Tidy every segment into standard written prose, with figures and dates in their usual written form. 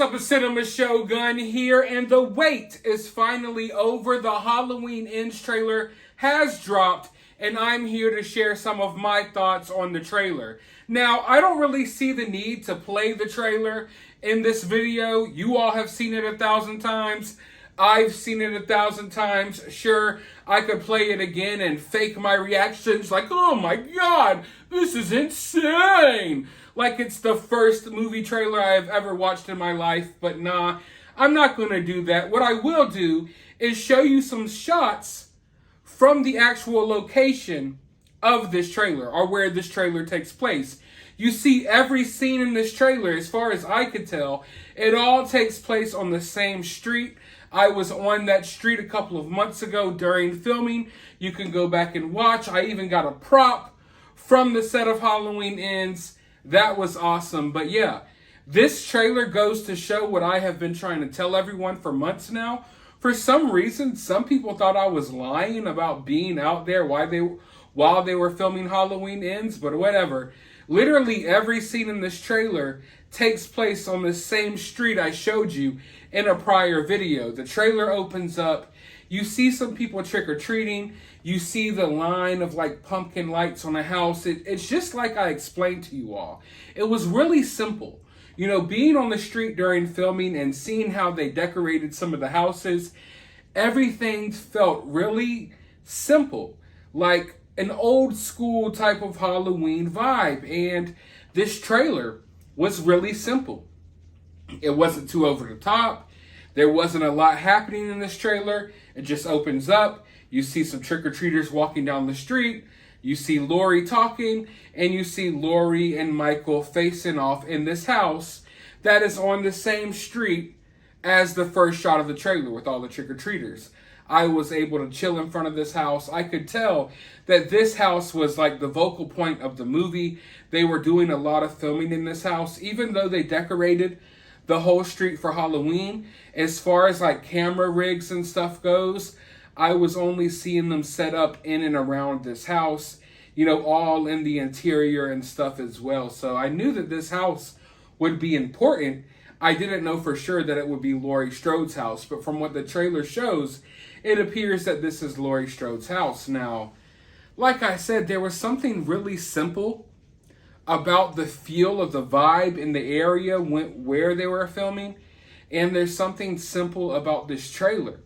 up, it's Cinema Shogun here, and the wait is finally over. The Halloween Ends trailer has dropped, and I'm here to share some of my thoughts on the trailer. Now, I don't really see the need to play the trailer in this video. You all have seen it 1,000 times. I've seen it 1,000 times. Sure, I could play it again and fake my reactions like, oh my god, this is insane! Like it's the first movie trailer I've ever watched in my life, but nah, I'm not going to do that. What I will do is show you some shots from the actual location of this trailer, or where this trailer takes place. You see every scene in this trailer, as far as I could tell, it all takes place on the same street. I was on that street a couple of months ago during filming. You can go back and watch. I even got a prop from the set of Halloween Ends. That was awesome. But yeah, this trailer goes to show what I have been trying to tell everyone for months now. For some reason, some people thought I was lying about being out there while they were filming Halloween Ends, but whatever. Literally every scene in this trailer takes place on the same street I showed you in a prior video. The trailer opens up. You see some people trick-or-treating. You see the line of like pumpkin lights on a house. It's just like I explained to you all. It was really simple. You know, being on the street during filming and seeing how they decorated some of the houses, everything felt really simple. Like an old school type of Halloween vibe. And this trailer was really simple. It wasn't too over the top. There wasn't a lot happening in this trailer. It just opens up. You see some trick-or-treaters walking down the street. You see Laurie talking. And you see Laurie and Michael facing off in this house that is on the same street as the first shot of the trailer with all the trick-or-treaters. I was able to chill in front of this house. I could tell that this house was like the vocal point of the movie. They were doing a lot of filming in this house, even though they decorated the whole street for Halloween. As far as like camera rigs and stuff goes, I was only seeing them set up in and around this house, you know, all in the interior and stuff as well. So I knew that this house would be important. I didn't know for sure that it would be Laurie Strode's house, but from what the trailer shows, it appears that this is Laurie Strode's house. Now, like I said, there was something really simple about the feel of the vibe in the area where they were filming, and there's something simple about this trailer,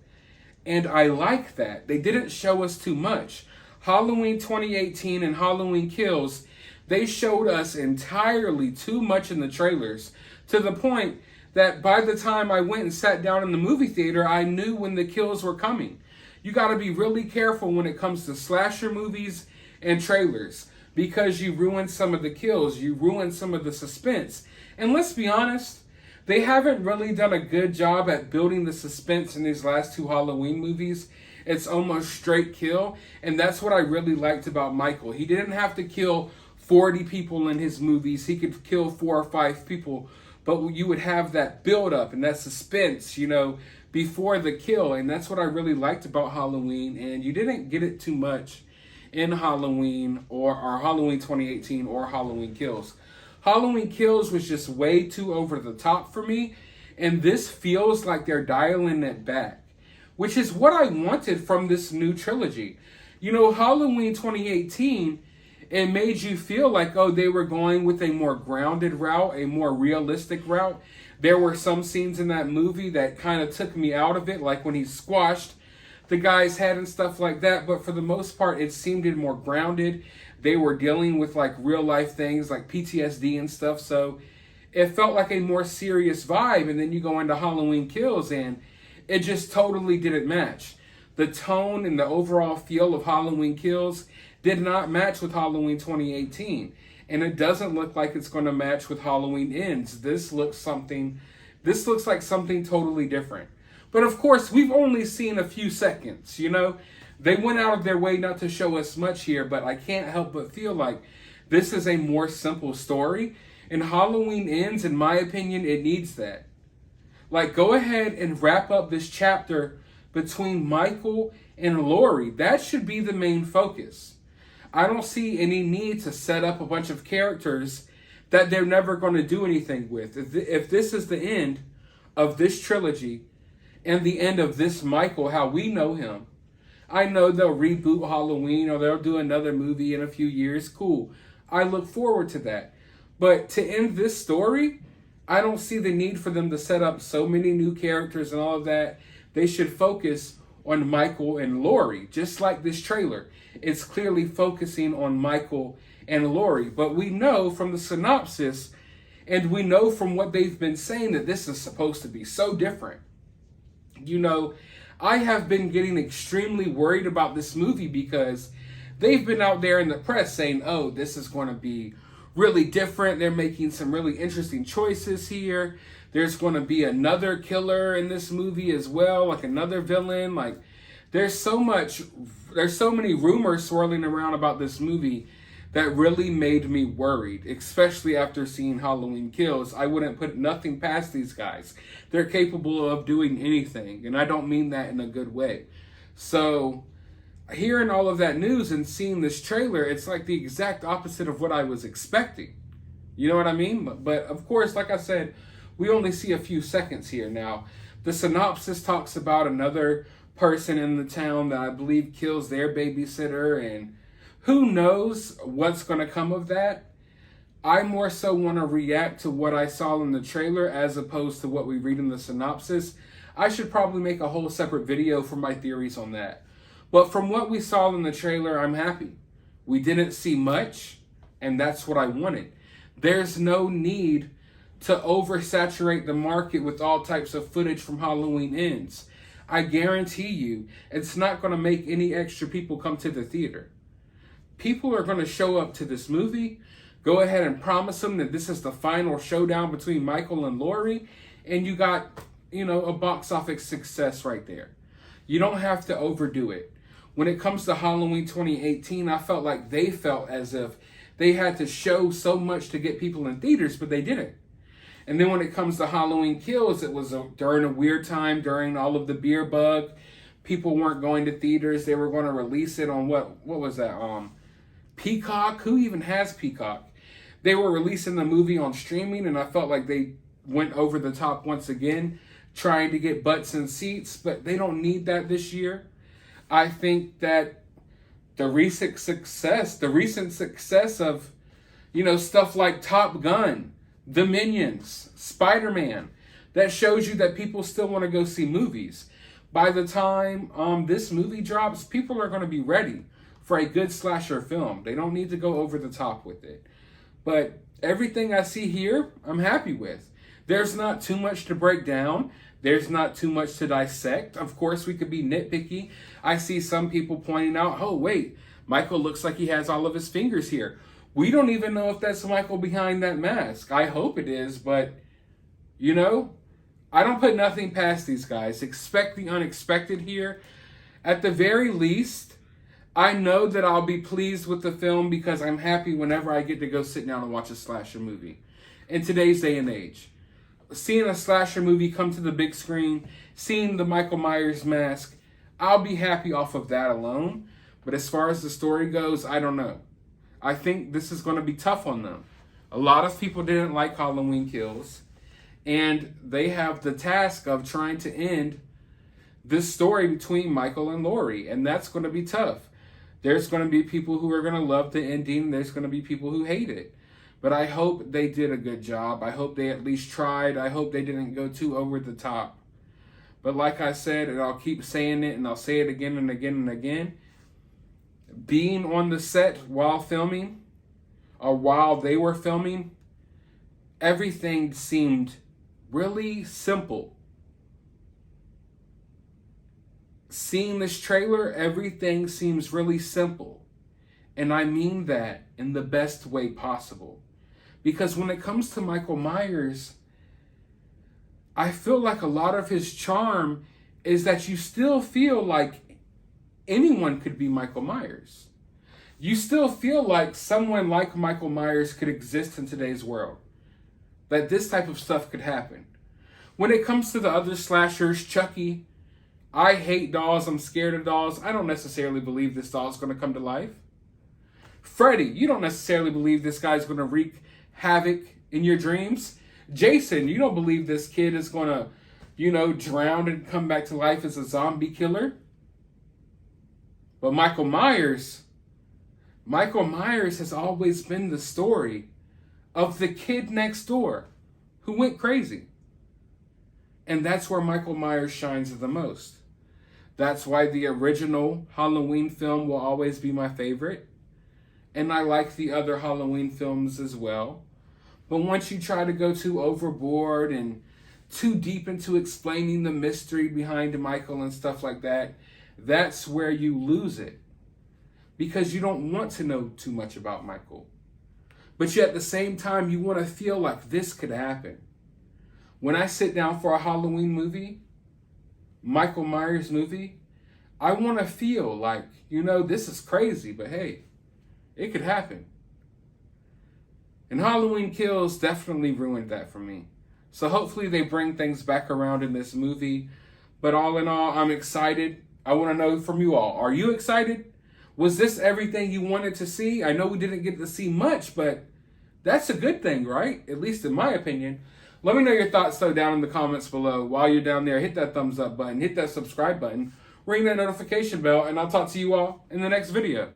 and I like that. They didn't show us too much. Halloween 2018 and Halloween Kills, they showed us entirely too much in the trailers, to the point that by the time I went and sat down in the movie theater, I knew when the kills were coming. You got to be really careful when it comes to slasher movies and trailers, because you ruin some of the kills, you ruin some of the suspense. And let's be honest, they haven't really done a good job at building the suspense in these last two Halloween movies. It's almost straight kill, and that's what I really liked about Michael. He didn't have to kill 40 people in his movies. He could kill 4 or 5 people, but you would have that build up and that suspense, you know, before the kill. And that's what I really liked about Halloween, and you didn't get it too much in Halloween or Halloween 2018 or Halloween Kills. Halloween Kills was just way too over the top for me, and this feels like they're dialing it back, which is what I wanted from this new trilogy. You know, Halloween 2018, it made you feel like, oh, they were going with a more grounded route, a more realistic route. There were some scenes in that movie that kind of took me out of it, like when he squashed the guy's head and stuff like that. But for the most part, it seemed more grounded. They were dealing with like real life things like PTSD and stuff. So it felt like a more serious vibe. And then you go into Halloween Kills and it just totally didn't match. The tone and the overall feel of Halloween Kills did not match with Halloween 2018. And it doesn't look like it's going to match with Halloween Ends. This looks like something totally different. But of course, we've only seen a few seconds, you know. They went out of their way not to show us much here, but I can't help but feel like this is a more simple story. And Halloween Ends, in my opinion, it needs that. Like, go ahead and wrap up this chapter between Michael and Laurie. That should be the main focus. I don't see any need to set up a bunch of characters that they're never going to do anything with. If this is the end, of this trilogy and the end of this Michael, how we know him. I know they'll reboot Halloween or they'll do another movie in a few years. Cool. I look forward to that. But to end this story, I don't see the need for them to set up so many new characters and all of that. They should focus on Michael and Laurie, just like this trailer. It's clearly focusing on Michael and Laurie. But we know from the synopsis and we know from what they've been saying that this is supposed to be so different. You know, I have been getting extremely worried about this movie because they've been out there in the press saying, oh, this is going to be really different. They're making some really interesting choices here. There's going to be another killer in this movie as well, like another villain. Like there's so many rumors swirling around about this movie that really made me worried, especially after seeing Halloween Kills. I wouldn't put nothing past these guys. They're capable of doing anything, and I don't mean that in a good way. So hearing all of that news and seeing this trailer, it's like the exact opposite of what I was expecting. You know what I mean? But of course, like I said, we only see a few seconds here. Now, the synopsis talks about another person in the town that I believe kills their babysitter, and who knows what's going to come of that. I more so want to react to what I saw in the trailer as opposed to what we read in the synopsis. I should probably make a whole separate video for my theories on that. But from what we saw in the trailer, I'm happy. We didn't see much, and that's what I wanted. There's no need to oversaturate the market with all types of footage from Halloween Ends. I guarantee you, it's not going to make any extra people come to the theater. People are going to show up to this movie. Go ahead and promise them that this is the final showdown between Michael and Laurie, and you got, a box office success right there. You don't have to overdo it. When it comes to Halloween 2018, I felt like they felt as if they had to show so much to get people in theaters, but they didn't. And then when it comes to Halloween Kills, it was during a weird time, during all of the beer bug. People weren't going to theaters. They were going to release it on what was that? Peacock? Who even has Peacock? They were releasing the movie on streaming, and I felt like they went over the top once again, trying to get butts and seats, but they don't need that this year. I think that the recent success of, stuff like Top Gun, The Minions, Spider-Man, that shows you that people still want to go see movies. By the time this movie drops, people are going to be ready for a good slasher film. They don't need to go over the top with it. But everything I see here, I'm happy with. There's not too much to break down. There's not too much to dissect. Of course, we could be nitpicky. I see some people pointing out, oh, wait, Michael looks like he has all of his fingers here. We don't even know if that's Michael behind that mask. I hope it is, but, I don't put nothing past these guys. Expect the unexpected here. At the very least, I know that I'll be pleased with the film because I'm happy whenever I get to go sit down and watch a slasher movie. In today's day and age, seeing a slasher movie come to the big screen, seeing the Michael Myers mask, I'll be happy off of that alone. But as far as the story goes, I don't know. I think this is going to be tough on them. A lot of people didn't like Halloween Kills, and they have the task of trying to end this story between Michael and Laurie, and that's going to be tough. There's going to be people who are going to love the ending. There's going to be people who hate it. But I hope they did a good job. I hope they at least tried. I hope they didn't go too over the top. But like I said, and I'll keep saying it, and I'll say it again and again and again, being on the set while filming, or while they were filming, everything seemed really simple. Seeing this trailer, everything seems really simple. And I mean that in the best way possible. Because when it comes to Michael Myers, I feel like a lot of his charm is that you still feel like anyone could be Michael Myers. You still feel like someone like Michael Myers could exist in today's world. That this type of stuff could happen. When it comes to the other slashers, Chucky, I hate dolls, I'm scared of dolls. I don't necessarily believe this doll is going to come to life. Freddy, you don't necessarily believe this guy's going to wreak havoc in your dreams. Jason, you don't believe this kid is going to, drown and come back to life as a zombie killer. But Michael Myers has always been the story of the kid next door who went crazy. And that's where Michael Myers shines the most. That's why the original Halloween film will always be my favorite. And I like the other Halloween films as well. But once you try to go too overboard and too deep into explaining the mystery behind Michael and stuff like that, that's where you lose it. Because you don't want to know too much about Michael. But yet at the same time, you want to feel like this could happen. When I sit down for a Halloween movie, Michael Myers movie, I want to feel like, this is crazy, but hey, it could happen. And Halloween Kills definitely ruined that for me. So hopefully they bring things back around in this movie. But all in all, I'm excited. I want to know from you all. Are you excited? Was this everything you wanted to see? I know we didn't get to see much, but that's a good thing, right? At least in my opinion. Let me know your thoughts, though, down in the comments below. While you're down there, hit that thumbs up button, hit that subscribe button, ring that notification bell, and I'll talk to you all in the next video.